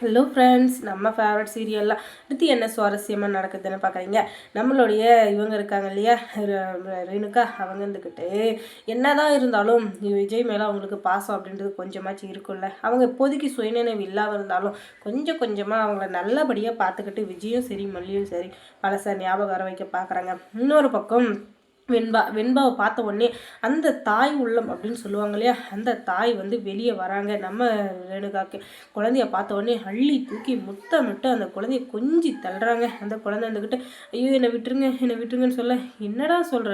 Hello friends, நம்ம favourite சீரியல்லாம் அடுத்து என்ன சுவாரஸ்யமாக நடக்குதுன்னு பார்க்குறீங்க. நம்மளுடைய இவங்க இருக்காங்க இல்லையா, ரேணுகா, அவங்க இருந்துக்கிட்டு என்னதான் இருந்தாலும் விஜய் மேலே அவங்களுக்கு பாசம் அப்படின்றது கொஞ்சமாச்சு இருக்கும்ல. அவங்க இப்போதைக்கு சுயநினைவு இல்லாமல் இருந்தாலும் கொஞ்சம் கொஞ்சமாக அவங்கள நல்லபடியாக பார்த்துக்கிட்டு விஜயும் சரி மல்லியும் சரி பழச ஞாபகம் வர வைக்க பார்க்குறாங்க. இன்னொரு பக்கம் வெண்பாவை பார்த்த உடனே அந்த தாய் உள்ளம் அப்படின்னு சொல்லுவாங்க இல்லையா, அந்த தாய் வெளியே வராங்க. நம்ம ரேணுகாக்கு குழந்தைய பார்த்த உடனே அள்ளி தூக்கி முத்தமிட்டு அந்த குழந்தைய கொஞ்சி தள்ளுறாங்க. அந்த குழந்தை இருந்துக்கிட்டு ஐயோ என்னை விட்டுருங்கன்னு சொல்ல, என்னடா சொல்கிற,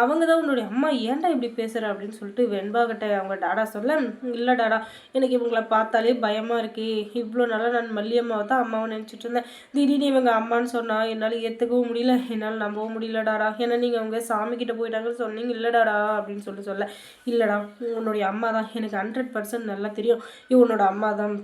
அவங்க தான் உன்னுடைய அம்மா, ஏன்டா இப்படி பேசுகிற அப்படின்னு சொல்லிட்டு வெண்பா கிட்ட அவங்க டாடா சொல்ல, இல்லை டாடா, எனக்கு இவங்களை பார்த்தாலே பயமாக இருக்கே, இவ்வளோ நாளாக நான் மல்லியம்மாவை தான் அம்மாவை நினச்சிட்டு இருந்தேன், திடீர்னு இவங்க அம்மான்னு சொன்னால் என்னால் ஏற்றுக்கவும் முடியல, என்னால் நம்பவும் முடியல டாடா, ஏன்னா நீங்கள் அவங்க சாமிக்கிட்ட போயிட்டாங்கன்னு சொன்னீங்க இல்லடாடா அப்படின்னு சொல்ல, இல்லைடா உன்னுடைய அம்மா தான் எனக்கு 100% நல்லா தெரியும், இவனோட அம்மா தான்,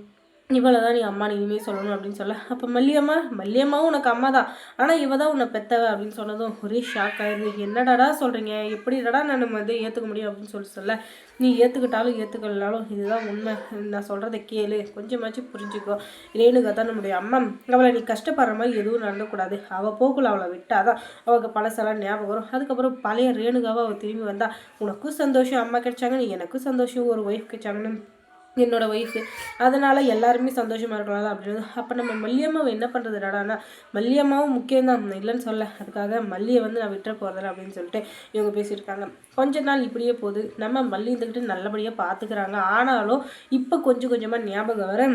இவளை தான் நீ அம்மா இனிமேல் சொல்லணும் அப்படின்னு சொல்ல, அப்போ மல்லியம்மாவும் உனக்கு அம்மா தான், ஆனால் இவ தான் உன்னை பெத்தவ அப்படின்னு சொன்னதும் ஒரே ஷாக் ஆயிடுது. என்னடாடா சொல்கிறீங்க, எப்படிடா நான் ஏற்றுக்க முடியும் அப்படின்னு சொல்ல, நீ ஏற்றுக்கிட்டாலும் ஏற்றுக்கலனாலும் இதுதான் உண்மை, நான் சொல்கிறத கேளு, கொஞ்சமாச்சும் புரிஞ்சுக்கோ, ரேணுகா தான் நம்முடைய அம்மா, அவளை நீ கஷ்டப்படுற மாதிரி எதுவும் நடந்துக்கூடாது, அவள் போக்குள்ள அவளை விட்டாதான் அவளுக்கு பழசெல்லாம் ஞாபகம் வரும், அதுக்கப்புறம் பழைய ரேணுகாவை அவள் திரும்பி வந்தா உனக்கும் சந்தோஷம், அம்மா கிடைச்சாங்கன்னு எனக்கும் சந்தோஷம், ஒரு ஒய்ஃப் கிடைச்சாங்கன்னு என்னோட ஒய்ஃபு, அதனால் எல்லாருமே சந்தோஷமாக இருக்கலாம் அப்படின்னு. அப்போ நம்ம மல்லியம்மாவை என்ன பண்ணுறது டாடானா, மல்லியம்மாவும் முக்கியம்தான் இல்லைன்னு சொல்ல, அதுக்காக மல்லியை நான் விட்டுற போகிறதில்ல அப்படின்னு சொல்லிட்டு இவங்க பேசியிருக்காங்க. கொஞ்ச நாள் இப்படியே போகுது, நம்ம மல்லி இருந்துக்கிட்டு நல்லபடியாக பார்த்துக்கிறாங்க. ஆனாலும் இப்போ கொஞ்சம் கொஞ்சமாக ஞாபகம் வர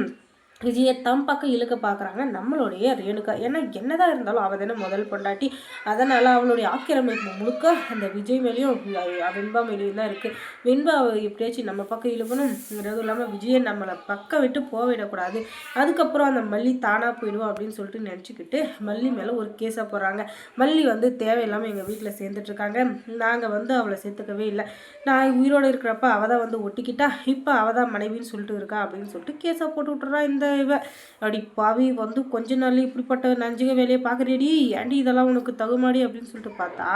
விஜயை தம் பக்கம் இழுக்க பார்க்குறாங்க நம்மளுடைய ரேணுகா. ஏன்னா என்னதான் இருந்தாலும் அவள் தானே முதல் பொண்டாட்டி, அதனால் அவளுடைய ஆக்கிரமிப்பு முழுக்க அந்த விஜய் மேலேயும் வெண்பா மேலேயும் தான் இருக்குது. வெண்பா எப்படியாச்சும் நம்ம பக்கம் இழுக்கணும், அதுவும் இல்லாமல் விஜயை நம்மளை பக்கம் விட்டு போவிடக்கூடாது, அதுக்கப்புறம் அந்த மல்லி தானாக போயிடுவோம் அப்படின்னு சொல்லிட்டு நினச்சிக்கிட்டு மல்லி மேலே ஒரு கேஸை போடுறாங்க. மல்லி தேவையில்லாமல் எங்கள் வீட்டில் சேர்ந்துட்ருக்காங்க, நாங்கள் அவளை சேர்த்துக்கவே இல்லை, நான் உயிரோடு இருக்கிறப்ப அவள் தான் ஒட்டிக்கிட்டா, இப்போ அவள் தான் மனைவின்னு சொல்லிட்டு இருக்கா அப்படின்னு சொல்லிட்டு கேஸை போட்டு விட்டுறா. இந்த இவ அடி பாவி கொஞ்ச நாள் இப்படிப்பட்ட நஞ்சுக வேலையை பார்க்குறேடி, ஏண்டி இதெல்லாம் உனக்கு தகுமாடி அப்படின்னு சொல்லிட்டு பார்த்தா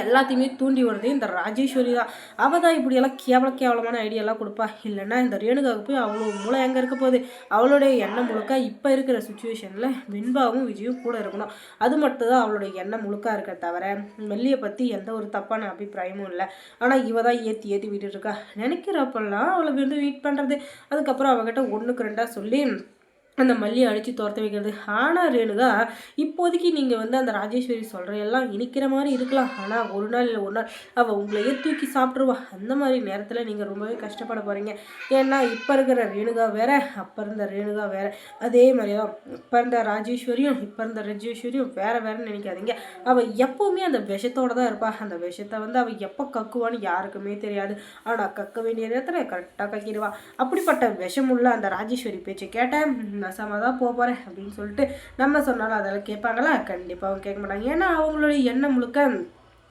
எல்லாத்தையுமே தூண்டி விடுறது இந்த ராஜேஸ்வரி தான். அவள் தான் இப்படியெல்லாம் கேவலமான ஐடியாலாம் கொடுப்பா. இல்லைன்னா இந்த ரேணுகாவுக்கு போய் அவ்வளோ மூளை எங்கே இருக்க போகுது, அவளுடைய எண்ணம் முழுக்க இப்போ இருக்கிற சுச்சுவேஷனில் வெண்பாவும் விஜயும் கூட இருக்கணும், அது மட்டும் தான் அவளுடைய எண்ணம் முழுக்க இருக்க தவிர மெல்லியை பற்றி எந்த ஒரு தப்பான அபிப்பிராயமும் இல்லை. ஆனால் இவ தான் ஏற்றி விட்டுட்டு இருக்கா. நினைக்கிறப்பெல்லாம் அவளை வெயிட் பண்ணுறது, அதுக்கப்புறம் அவகிட்ட 1க்கு 2 சொல்லி அந்த மல்லியை அடித்து துரத்த வைக்கிறது. ஆனால் ரேணுகா இப்போதைக்கு நீங்கள் அந்த ராஜேஸ்வரி சொல்கிற எல்லாம் இனிக்கிற மாதிரி இருக்கலாம், ஆனால் ஒரு நாள் இல்லை ஒரு நாள் அவள் உங்களையே தூக்கி சாப்பிட்ருவா. அந்த மாதிரி நேரத்தில் நீங்கள் ரொம்பவே கஷ்டப்பட போகிறீங்க. ஏன்னா இப்போ இருக்கிற ரேணுகா வேற, அப்போ இருந்த ரேணுகா வேற, அதே மாதிரி தான் இப்போ இருந்த ராஜேஸ்வரியும் இப்போ இருந்த ராஜேஸ்வரியும் வேறன்னு நினைக்காதீங்க. அவள் எப்போவுமே அந்த விஷத்தோடு தான் இருப்பாள். அந்த விஷத்தை அவள் எப்போ கக்குவான்னு யாருக்குமே தெரியாது, ஆனால் கக்க வேண்டிய நேரத்தில் கரெக்டாக கக்கிடுவா. அப்படிப்பட்ட விஷமுள்ள அந்த ராஜேஸ்வரி பேச்சை கேட்டேன், நசமாக தான் போகிறேன் அப்படின்னு சொல்லிட்டு நம்ம சொன்னாலும் அதெல்லாம் கேட்பாங்களா? கண்டிப்பாக அவங்க கேட்க மாட்டாங்க. ஏன்னா அவங்களுடைய எண்ணம் முழுக்க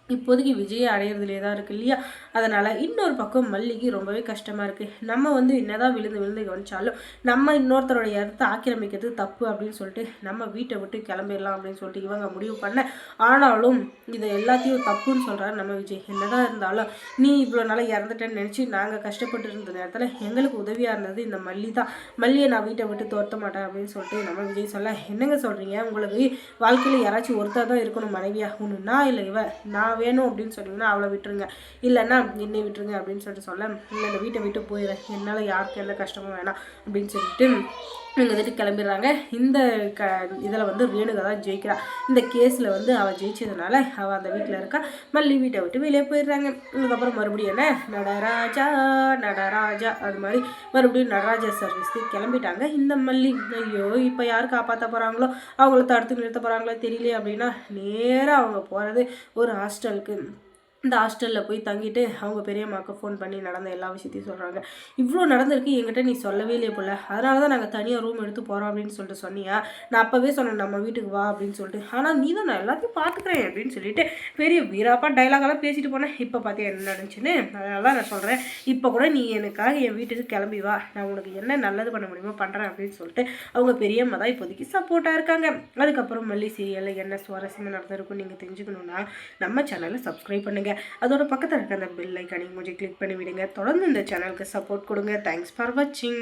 இப்போதைக்கு விஜயை அடையிறதுலே தான் இருக்குது இல்லையா. அதனால் இன்னொரு பக்கம் மல்லிக்கு ரொம்பவே கஷ்டமாக இருக்குது. நம்ம என்னதான் விழுந்து கவனிச்சாலும் நம்ம இன்னொருத்தருடைய இடத்த ஆக்கிரமிக்கிறது தப்பு அப்படின்னு சொல்லிட்டு நம்ம வீட்டை விட்டு கிளம்பிடலாம் அப்படின்னு சொல்லிட்டு இவங்க முடிவு பண்ண, ஆனாலும் இதை எல்லாத்தையும் தப்புன்னு சொல்கிறாரு நம்ம விஜய். என்னதான் இருந்தாலும் நீ இவ்வளோ நாளாக இறந்துட்டேன்னு நினச்சி நாங்கள் கஷ்டப்பட்டு இருந்த நேரத்தில் எங்களுக்கு உதவியாக இருந்தது இந்த மல்லி தான், மல்லியை நான் வீட்டை விட்டு துரத்த மாட்டேன் அப்படின்னு சொல்லிட்டு நம்ம விஜய் சொல்ல, என்னங்க சொல்கிறீங்க, உங்களுக்கு வாழ்க்கையில் யாராச்சும் ஒருத்தர் தான் இருக்கணும் மனைவியா, ஒன்று நான் இல்லை இவ, நான் வேணும் அப்படின்னு சொன்னீங்கன்னா அவளை விட்டுருங்க, இல்லைன்னா என்னை விட்டுருங்க அப்படின்னு சொல்ல, இல்லை இந்த வீட்டை விட்டு போயிடுறேன், என்னால் யாருக்கு எந்த கஷ்டமும் வேணாம் அப்படின்னு சொல்லிட்டு இவங்க கிளம்பிடுறாங்க. இந்த இதில் ரேணுகா தான் ஜெயிக்கிறா. இந்த கேஸில் அவள் ஜெயிச்சதுனால அவள் அந்த வீட்டில் இருக்கா. மல்லி வீட்டை விட்டு வெளியே போயிடுறாங்க. இதுக்கப்புறம் மறுபடியும் என்ன நடராஜா அது மாதிரி மறுபடியும் நடராஜா சர்வீஸ்க்கு கிளம்பிட்டாங்க இந்த மல்லி. ஐயோ இப்போ யார் காப்பாற்ற போகிறாங்களோ, அவங்கள தடுத்து நிறுத்த போகிறாங்களோ தெரியலையே அப்படின்னா நேராக அவங்க போகிறது ஒரு ஹாஸ்டலுக்கு. இந்த ஹாஸ்டலில் போய் தங்கிட்டு அவங்க பெரியம்மாவுக்கு ஃபோன் பண்ணி நடந்த எல்லா விஷயத்தையும் சொல்கிறாங்க. இவ்வளோ நடந்திருக்கு, என்கிட்ட நீ சொல்லவே இல்லையே போல, அதனால தான் நாங்கள் தனியாக ரூம் எடுத்து போகிறோம் அப்படின்னு சொல்லிட்டு சொன்னியா, நான் அப்போவே சொன்னேன் நம்ம வீட்டுக்கு வா அப்படின்னு சொல்லிட்டு, ஆனால் நீ தான் நான் எல்லாத்தையும் பார்த்துக்கிறேன் அப்படின்னு சொல்லிட்டு பெரிய வீராப்பா டைலாகெல்லாம் பேசிட்டு போனேன். இப்போ பார்த்தியா என்ன நடந்துச்சுன்னு, அதனால தான் நான் சொல்கிறேன், இப்போ கூட நீ எனக்காக என் வீட்டுக்கு கிளம்பி வா, நான் உனக்கு என்ன நல்லது பண்ண முடியுமோ பண்ணுறேன் அப்படின்னு சொல்லிட்டு அவங்க பெரியம்மா தான் இப்போதைக்கு சப்போர்ட்டாக இருக்காங்க. அதுக்கப்புறம் மல்லி சீரியலில் என்ன சுவாரஸ்யமாக நடந்திருக்கும் நீங்கள் தெரிஞ்சுக்கணுன்னா நம்ம சேனலை சப்ஸ்கிரைப் பண்ணுங்கள், அதோட பக்கத்தில் இருக்க அந்த பெல் ஐக்கானை கொஞ்சம் கிளிக் பண்ணி விடுங்க. தொடர்ந்து இந்த சேனலுக்கு சப்போர்ட் கொடுங்க. தேங்க்ஸ் ஃபார் வாட்சிங்.